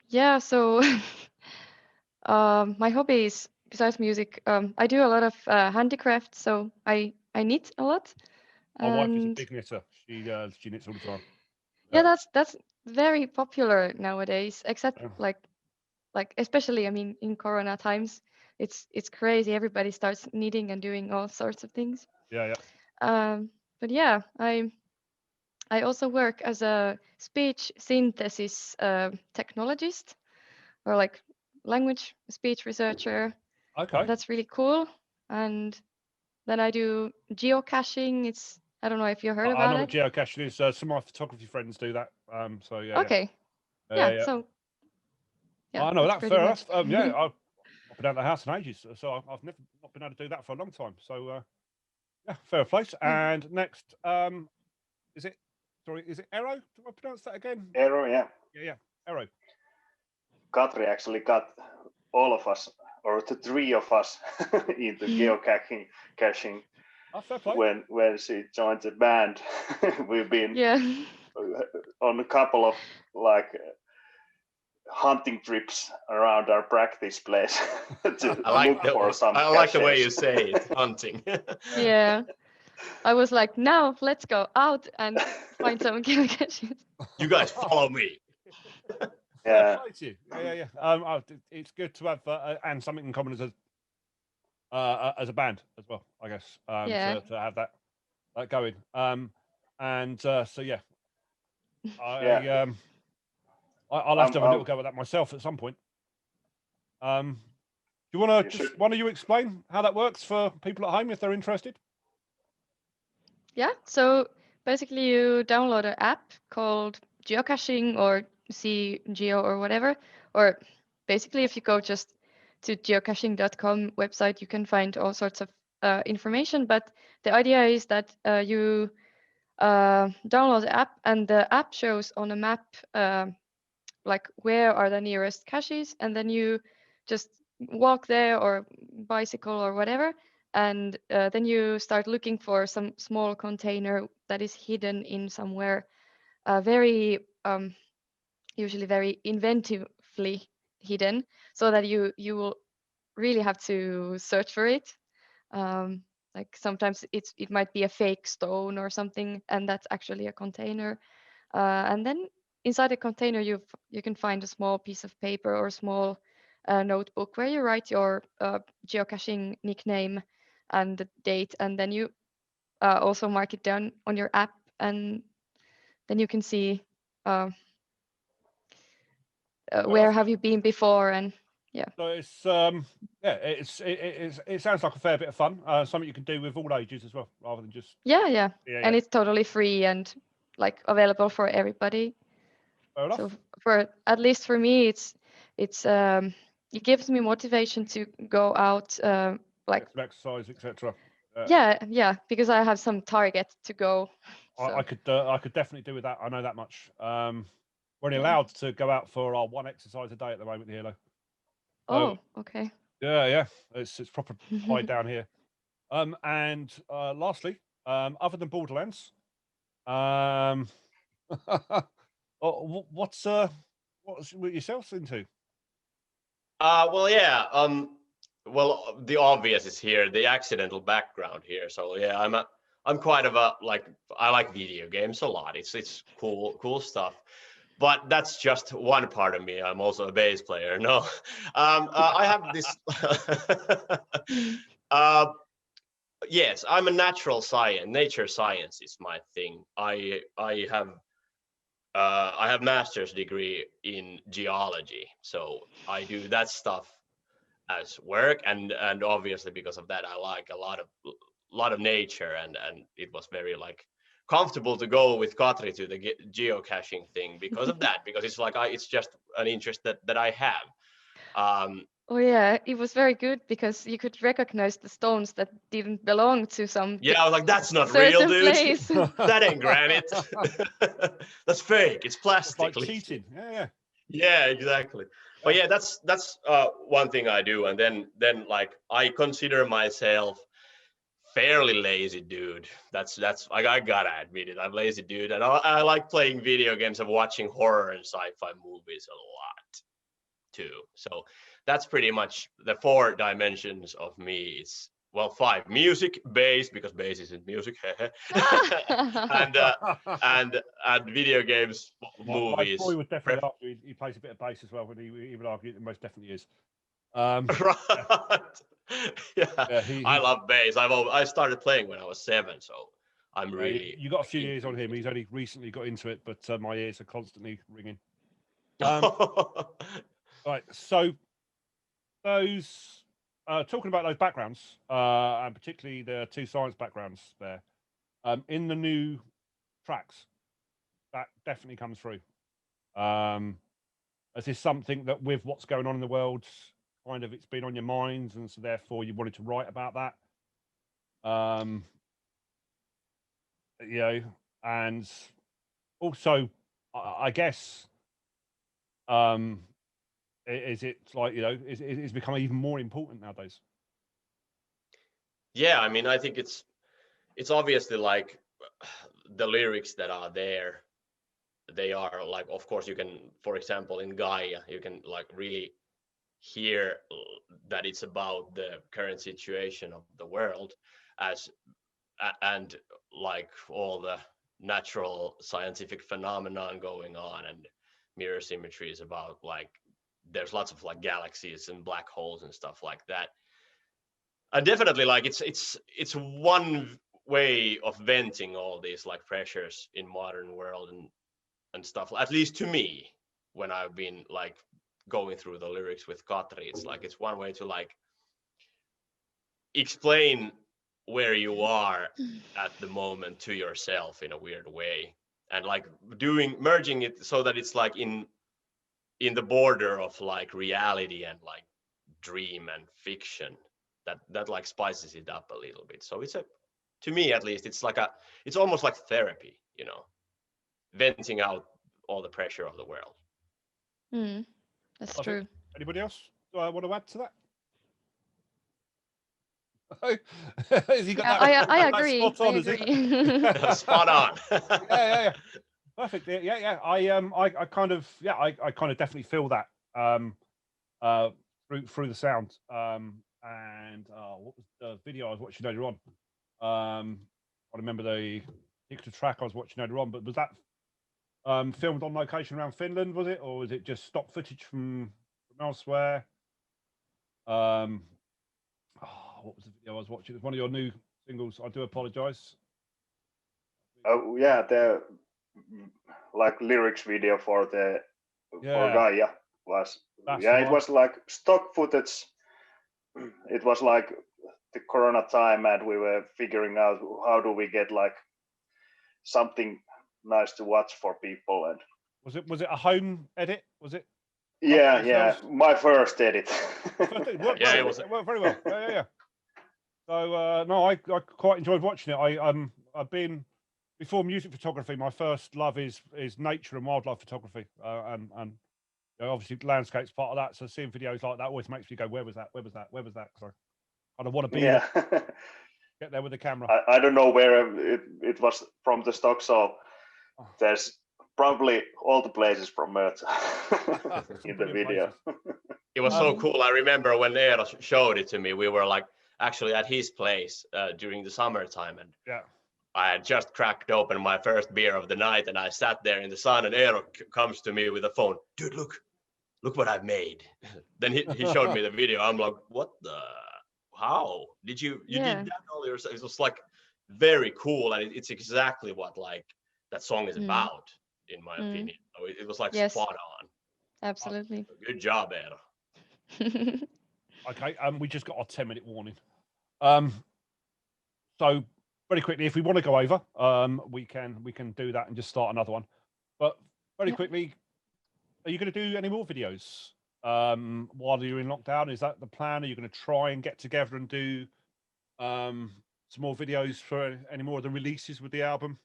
Yeah, so my hobbies besides music, I do a lot of handicraft, so I knit a lot, My wife is a and big knitter. She knits all the time. yeah, Yeah. that's very popular nowadays. Except Yeah. like especially, I mean, in Corona times, it's crazy. Everybody starts knitting and doing all sorts of things. Yeah. Yeah. But yeah, I also work as a speech synthesis technologist or like language speech researcher. Okay. That's really cool. And then I do geocaching. I don't know if you heard I about know what it. geocaching is. Some of my photography friends do that. So yeah, yeah, Okay. yeah, Yeah. yeah. So yeah, I know that's that. pretty Fair enough. much. Yeah, I've not been out of the house in ages, so I've never not been able to do that for a long time. So yeah, fair place. Yeah. And next, is it? Sorry, is it Arrow? Do I pronounce that again? Arrow, yeah. Yeah, yeah, Arrow. Katri actually got all of us, or the three of us, into caching Oh, fair play. when she joined the band. We've been Yeah. on a couple of like hunting trips around our practice place to I like look the for some I like the way caches. you say it, hunting. Yeah. I was like, now let's go out and find some geocaches. You guys follow me. Fair Yeah, play to you. Yeah, yeah, yeah. It's good to have and something in common as a band as well, I guess. Yeah. To have that going. And so yeah, yeah. I I'll have I'm, to have a little go at that myself at some point. Do you want to you should. just one of you explain how that works for people at home if they're interested? Yeah. So basically, you download an app called Geocaching or See Geo or whatever. Or basically, if you go just to geocaching.com website, you can find all sorts of information. But the idea is that you download the app, and the app shows on a map like where are the nearest caches, and then you just walk there or bicycle or whatever, and then you start looking for some small container that is hidden in somewhere very usually very inventively hidden, so that you will really have to search for it. Like sometimes it might be a fake stone or something, and that's actually a container. And then inside the container, you can find a small piece of paper or small notebook where you write your geocaching nickname and the date, and then you also mark it down on your app, and then you can see uh, Well, where have you been before, and yeah, so it's yeah, it sounds like a fair bit of fun. Something you can do with all ages as well, rather than just yeah, yeah, yeah. and it's totally free and like available for everybody. Fair So enough. for at least for me, it's it gives me motivation to go out like Get some exercise, etc. yeah, because I have some target to go. So I could definitely do with that. I know that much. We're only yeah. allowed to go out for our one exercise a day at the moment here, though. So Oh, okay. yeah, yeah, it's proper high down here. And lastly, other than Borderlands, um, what's what yourself into? Well, yeah. Well, the obvious is here, the accidental background here. So yeah, I'm quite of a like I like video games a lot. It's cool stuff. But that's just one part of me. I'm also a bass player. No, I have this. uh, yes, I'm a natural science. Nature science is my thing. I have master's degree in geology, so I do that stuff as work, and obviously because of that, I like a lot of nature, and it was very like comfortable to go with Katri to the geocaching thing because of that, because it's like it's just an interest that I have. Um, Oh yeah, it was very good because you could recognize the stones that didn't belong to some yeah, I was like, that's not real, certain dude. place. That ain't granite. That's fake. It's It's like plastic. cheating. Yeah, yeah. Yeah, exactly. But yeah, that's one thing I do, and then like I consider myself fairly lazy dude. That's I gotta admit it. I'm lazy dude, and I like playing video games and watching horror and sci-fi movies a lot. too. So that's pretty much the 4 dimensions of me. It's well 5: music, bass, because bass isn't music, and video games, My movies. boy would definitely argue he plays a bit of bass as well, but he would argue it most definitely is. Right. Yeah. I love bass. I started playing when I was 7, so I'm really. You got a few years on him. He's only recently got into it, but my ears are constantly ringing. Right, so those talking about those backgrounds, and particularly the 2 science backgrounds there, in the new tracks, that definitely comes through. Is this something that, with what's going on in the world, kind of it's been on your minds, and so therefore you wanted to write about that? You know, and also, I guess, is it like, you know, is becoming even more important nowadays? Yeah, I mean, I think it's obviously like the lyrics that are there. They are like, of course, you can, for example, in Gaia, you can like really hear that it's about the current situation of the world, and like all the natural scientific phenomenon going on, and mirror symmetry is about like there's lots of like galaxies and black holes and stuff like that. And definitely like it's one way of venting all these like pressures in modern world and stuff, at least to me, when I've been like going through the lyrics with Katri. It's like it's one way to like explain where you are at the moment to yourself in a weird way, and like merging it so that it's like in the border of like reality and like dream and fiction, that like spices it up a little bit. So to me at least, it's almost like therapy, you know, venting out all the pressure of the world. That's true. Anybody else want to add to that? Has he got I agree. spot on, I agree. Spot on. Yeah. Perfect. Yeah. I kind of definitely feel that through the sound. And what was the video I was watching earlier on? I remember the particular track I was watching earlier on, but was that filmed on location around Finland, was it, or was it just stock footage from elsewhere? What was the video I was watching? It was one of your new singles. I do apologize. Oh yeah, the like lyrics video for for Gaia was it was like stock footage. It was like the Corona time, and we were figuring out how do we get like something nice to watch for people. And was it a home edit? Was it? Yeah, my first edit. It worked very well. Yeah. So no, I quite enjoyed watching it. I've been, before music photography, my first love is nature and wildlife photography, and you know, obviously landscape's part of that. So seeing videos like that always makes me go, where was that? Because I kind of want to be there, get there with the camera. I don't know where it was from the stock, so there's probably all the places from Earth in the video. It was so cool. I remember when Eero showed it to me, we were like actually at his place during the summertime, and I had just cracked open my first beer of the night, and I sat there in the sun, and Eero comes to me with a phone. Dude, look what I've made. Then he showed me the video. I'm like, what the? How did you did that all yourself? It was like very cool, and it's exactly what like that song is about, in my opinion. So it was like spot on. Absolutely. Good job, Eero. Okay, we just got our 10-minute warning. So very quickly, if we want to go over, we can do that and just start another one. But very quickly, are you going to do any more videos while you're in lockdown? Is that the plan? Are you going to try and get together and do some more videos for any more of the releases with the album?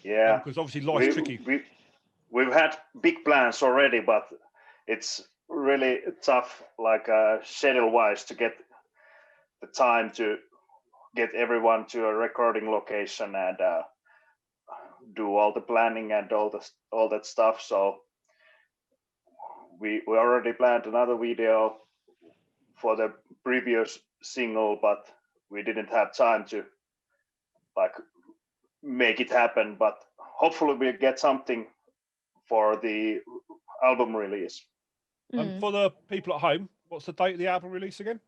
Yeah, because obviously life's tricky. We've had big plans already, but it's really tough, like schedule-wise, to get the time to get everyone to a recording location and do all the planning and all that stuff. So we already planned another video for the previous single, but we didn't have time to like make it happen. But hopefully we'll get something for the album release. For the people at home, what's the date of the album release again?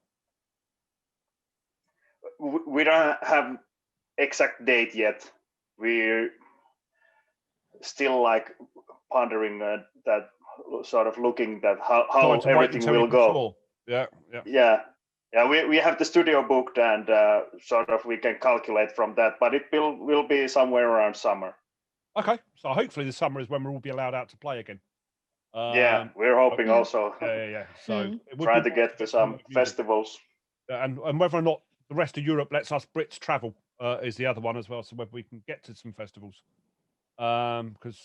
We don't have exact date yet. We're still like pondering that, sort of looking at how everything will go. Yeah. We have the studio booked, and sort of we can calculate from that, but it will be somewhere around summer. Okay, so hopefully the summer is when we'll all be allowed out to play again. We're hoping also. Yeah. So trying to get to some festivals. And whether or not the rest of Europe lets us Brits travel is the other one as well. So whether we can get to some festivals. Because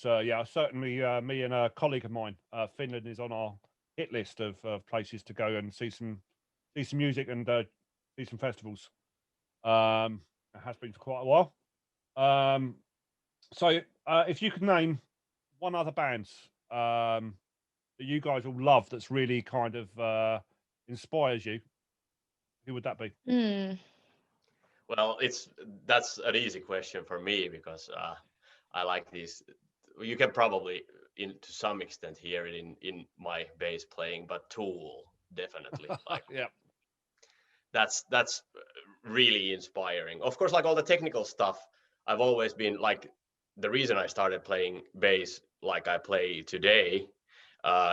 certainly me and a colleague of mine, Finland is on our hit list of places to go and see some music and see some festivals. It has been for quite a while. So if you could name one other band that you guys all love that's really kind of inspires you, who would that be? Well, that's an easy question for me because I like these. You can probably, to some extent, hear it in my bass playing, but Tool definitely. Like, yeah, that's really inspiring. Of course, like all the technical stuff, I've always been like, the reason I started playing bass like I play today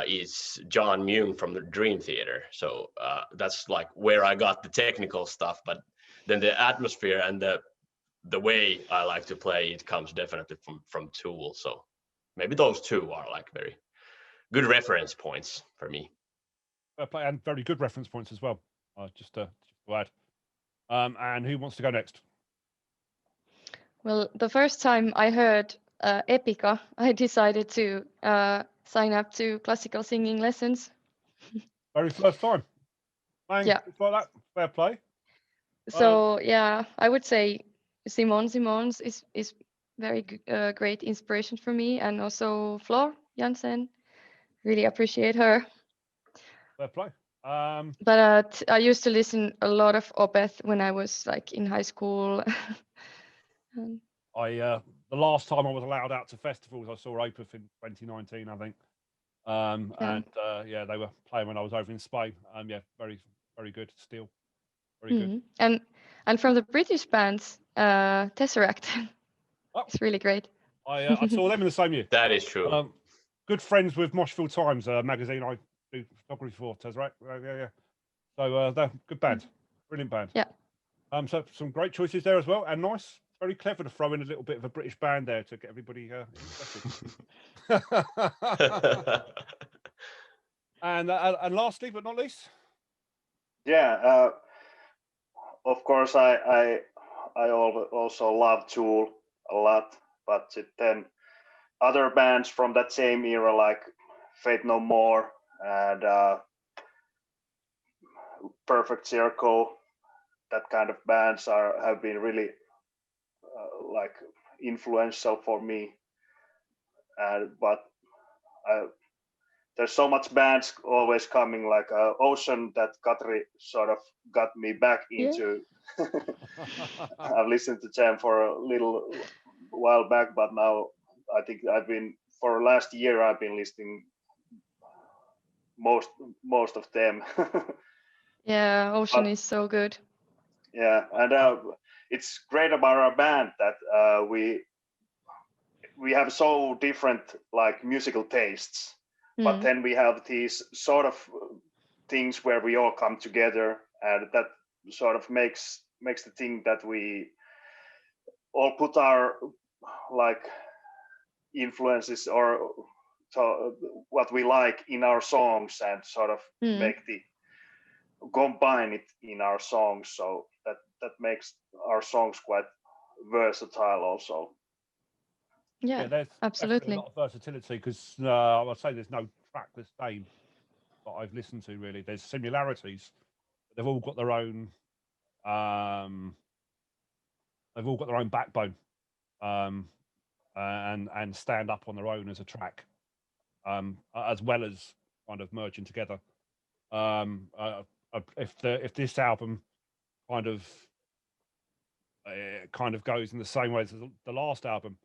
is John Myung from the Dream Theater. So that's like where I got the technical stuff, but then the atmosphere and the way I like to play, it comes definitely from Tool. So maybe those two are like very good reference points for me. And very good reference points as well. Just to add. And who wants to go next? Well, the first time I heard Epica, I decided to sign up to classical singing lessons. Very first time. Man, yeah. Like that. Fair play. So I would say Simons is very great inspiration for me, and also Flor Jansen. Really appreciate her. Fair play. But I used to listen a lot of Opeth when I was like in high school. The last time I was allowed out to festivals, I saw Opeth in 2019, I think. And they were playing when I was over in Spain. Very, very good still. Very good. And from the British bands, Tesseract. It's really great. I saw them in the same year. That is true. Good friends with Moshville Times, magazine I do photography for, Tesseract. Yeah. So they're good band. Brilliant band. Yeah. So some great choices there as well, and nice. Very clever to throw in a little bit of a British band there to get everybody interested. And lastly, but not least. Yeah, of course, I also love Tool a lot, but then other bands from that same era like Fate No More and Perfect Circle, that kind of bands have been really like influential for me. But there's so much bands always coming, like Ocean, that Katri sort of got me back into. I've listened to them for a little while back, but now I think for last year I've been listening most of them. Yeah, Ocean is so good. Yeah, and it's great about our band that we have so different like musical tastes, but then we have these sort of things where we all come together, and that sort of makes the thing that we all put our like influences or what we like in our songs and sort of combine it in our songs, so that makes our songs quite versatile also. Yeah, there's absolutely a lot of versatility, because I would say there's no track the same that I've listened to really. There's similarities, but they've all got their own backbone, and stand up on their own as a track, as well as kind of merging together. If this album kind of goes in the same way as the last album,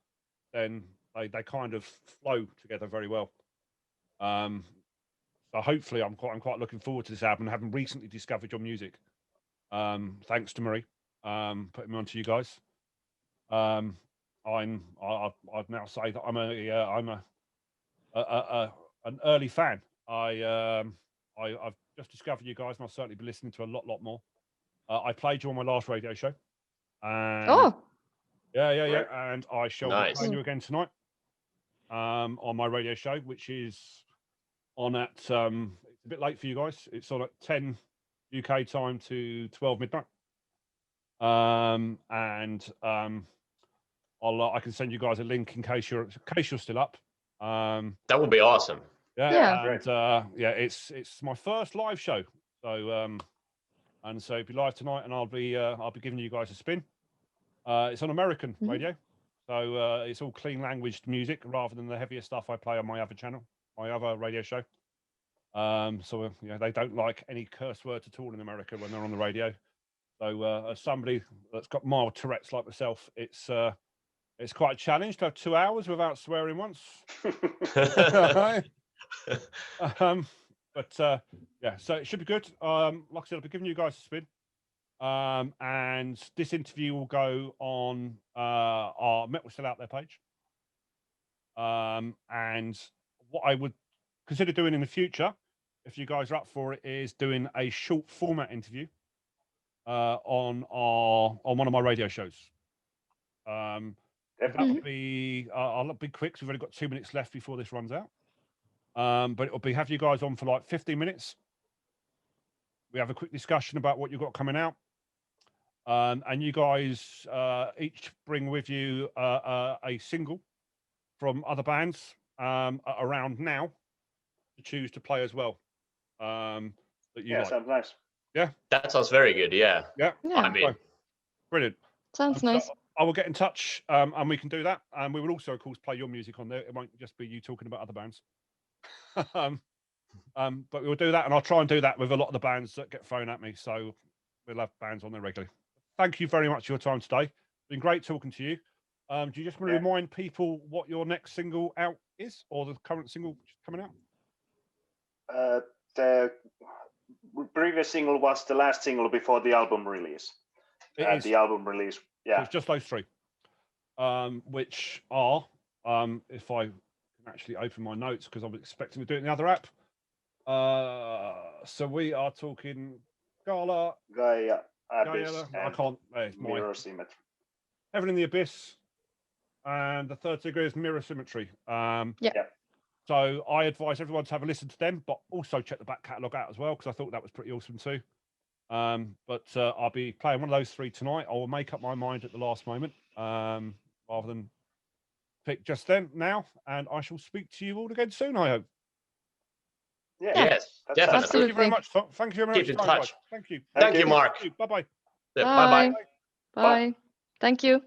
then they kind of flow together very well. So hopefully I'm quite looking forward to this album, having recently discovered your music. Thanks to Marie putting me on to you guys. I'd now say that I'm an early fan. I've just discovered you guys, and I'll certainly be listening to a lot more. I played you on my last radio show. And yeah, and I shall be playing you again tonight on my radio show, which is on at it's a bit late for you guys. It's on at 10 UK time to 12 midnight. I can send you guys a link in case you're still up. That would be awesome. It's my first live show. So so it'll be live tonight, and I'll be giving you guys a spin. It's on American radio, so it's all clean languaged music rather than the heavier stuff I play on my other channel, my other radio show. So they don't like any curse words at all in America when they're on the radio. So as somebody that's got mild Tourette's like myself, it's quite a challenge to have 2 hours without swearing once. So it should be good. Like I said, I'll be giving you guys a spin. And this interview will go on our Metal Still Out There page. And what I would consider doing in the future, if you guys are up for it, is doing a short format interview on one of my radio shows. That would be I'll be quick because we've only got 2 minutes left before this runs out. But it'll be have you guys on for like 15 minutes. We have a quick discussion about what you've got coming out. And you guys each bring with you a single from other bands around now to choose to play as well. That you like. Sounds nice. Yeah, that sounds very good. Yeah. I mean, brilliant. Sounds nice. So I will get in touch, and we can do that. And we will also, of course, play your music on there. It won't just be you talking about other bands. But we'll do that, and I'll try and do that with a lot of the bands that get thrown at me. So we'll have bands on there regularly. Thank you very much for your time today. It's been great talking to you. Do you just want to remind people what your next single out is, or the current single coming out? The previous single was the last single before the album release. The album release, So it's just those three, which are, if I can actually open my notes, because I'm expecting to do it in the other app. So we are talking Gaia, Abyss, I can't. Mirror Symmetry. Heaven in the Abyss, and the third single is Mirror Symmetry. So I advise everyone to have a listen to them, but also check the back catalogue out as well, because I thought that was pretty awesome too. But I'll be playing one of those three tonight. I will make up my mind at the last moment, rather than pick just then now. And I shall speak to you all again soon, I hope. Yes, definitely. Absolutely. Thank you very much, Tom. Thank you very much. Keep in touch. Thank you. Thank you, Mark. Bye-bye. Bye. Bye. Thank you.